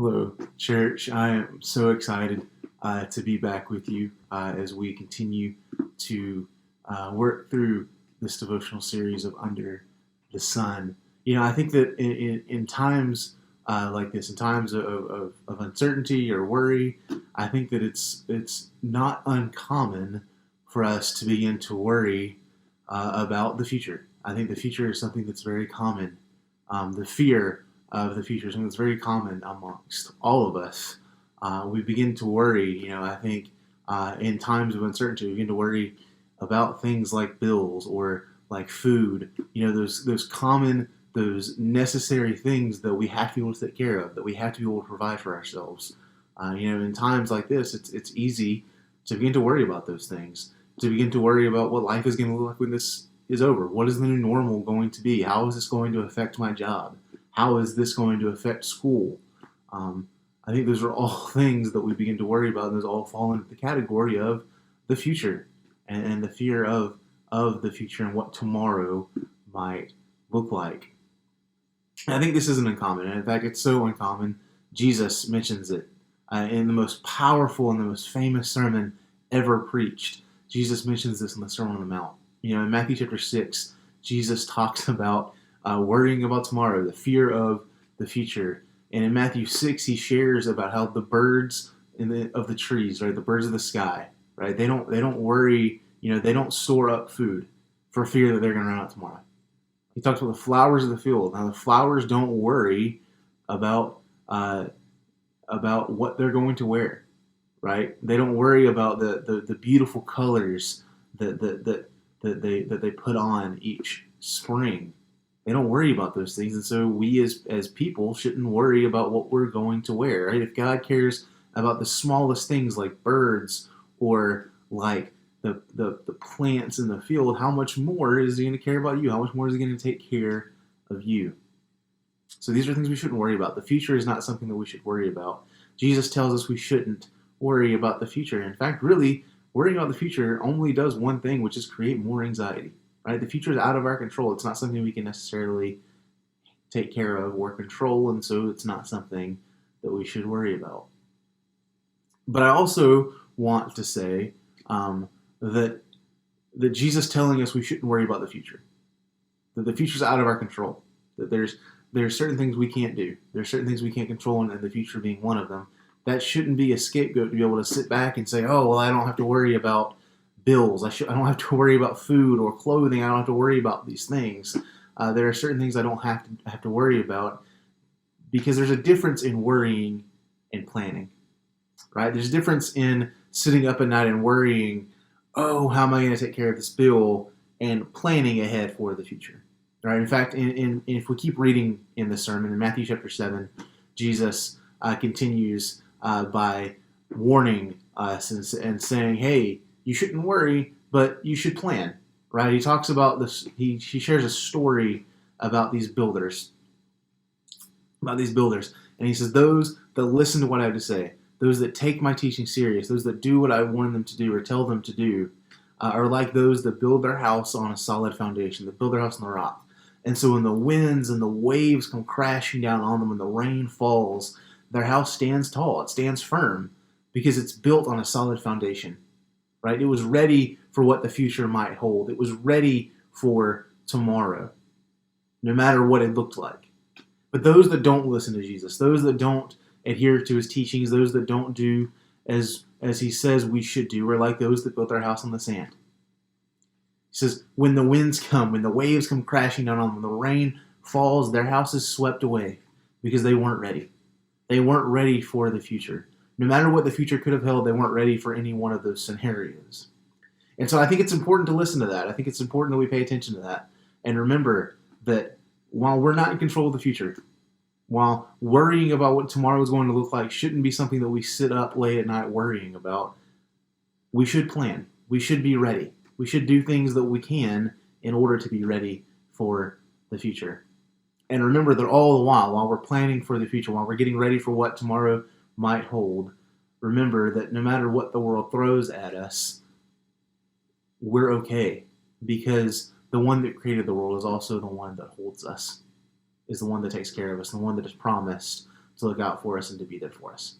Hello, church. I am so excited to be back with you as we continue to work through this devotional series of Under the Sun. I think that in times like this, in times of uncertainty or worry, I think that it's not uncommon for us to begin to worry about the future. I think the future is something that's very common. The fear of the future, something that's very common amongst all of us. We begin to worry, I think in times of uncertainty, we begin to worry about things like bills or like food, those common, those necessary things that we have to be able to take care of, that we have to be able to provide for ourselves. In times like this, it's easy to begin to worry about those things, to begin to worry about what life is going to look like when this is over. What is the new normal going to be? How is this going to affect my job? How is this going to affect school? I think those are all things that we begin to worry about, and those all fall into the category of the future and the fear of the future and what tomorrow might look like. And I think this isn't uncommon, and in fact, it's so uncommon. Jesus mentions it in the most powerful and the most famous sermon ever preached. Jesus mentions this in the Sermon on the Mount. In Matthew chapter 6, Jesus talks about worrying about tomorrow, the fear of the future. And in Matthew 6, he shares about how the birds of the trees, right, the birds of the sky, right, they don't worry, they don't store up food for fear that they're going to run out tomorrow. He talks about the flowers of the field. Now, the flowers don't worry about what they're going to wear, right? They don't worry about the beautiful colors that they put on each spring. They don't worry about those things, and so we as people shouldn't worry about what we're going to wear, right? If God cares about the smallest things like birds or like the plants in the field, how much more is he going to care about you? How much more is he going to take care of you? So these are things we shouldn't worry about. The future is not something that we should worry about. Jesus tells us we shouldn't worry about the future. In fact, really, worrying about the future only does one thing, which is create more anxiety. Right? The future is out of our control. It's not something we can necessarily take care of or control, and so it's not something that we should worry about. But I also want to say that Jesus telling us we shouldn't worry about the future, that the future is out of our control, that there's certain things we can't do, there's certain things we can't control, and the future being one of them. That shouldn't be a scapegoat to be able to sit back and say, oh, well, I don't have to worry about bills. I don't have to worry about food or clothing. I don't have to worry about these things. There are certain things I don't have to worry about, because there's a difference in worrying and planning, right? There's a difference in sitting up at night and worrying, oh, how am I going to take care of this bill, and planning ahead for the future, right? In fact, if we keep reading in the sermon in Matthew chapter 7, Jesus continues by warning us and saying, hey, you shouldn't worry, but you should plan, right? He talks about this. He shares a story about these builders, and he says, those that listen to what I have to say, those that take my teaching serious, those that do what I warn them to do or tell them to do, are like those that build their house on a solid foundation, that build their house on the rock. And so when the winds and the waves come crashing down on them and the rain falls, their house stands tall, it stands firm, because it's built on a solid foundation. Right? It was ready for what the future might hold. It was ready for tomorrow, no matter what it looked like. But those that don't listen to Jesus, those that don't adhere to his teachings, those that don't do as he says we should do, are like those that built their house on the sand. He says, when the winds come, when the waves come crashing down on them, when the rain falls, their house is swept away because they weren't ready. They weren't ready for the future. No matter what the future could have held, they weren't ready for any one of those scenarios. And so I think it's important to listen to that. I think it's important that we pay attention to that and remember that while we're not in control of the future, while worrying about what tomorrow is going to look like shouldn't be something that we sit up late at night worrying about, we should plan. We should be ready. We should do things that we can in order to be ready for the future. And remember that all the while we're planning for the future, while we're getting ready for what tomorrow might hold, remember that no matter what the world throws at us, we're okay, because the one that created the world is also the one that holds us, is the one that takes care of us, the one that has promised to look out for us and to be there for us.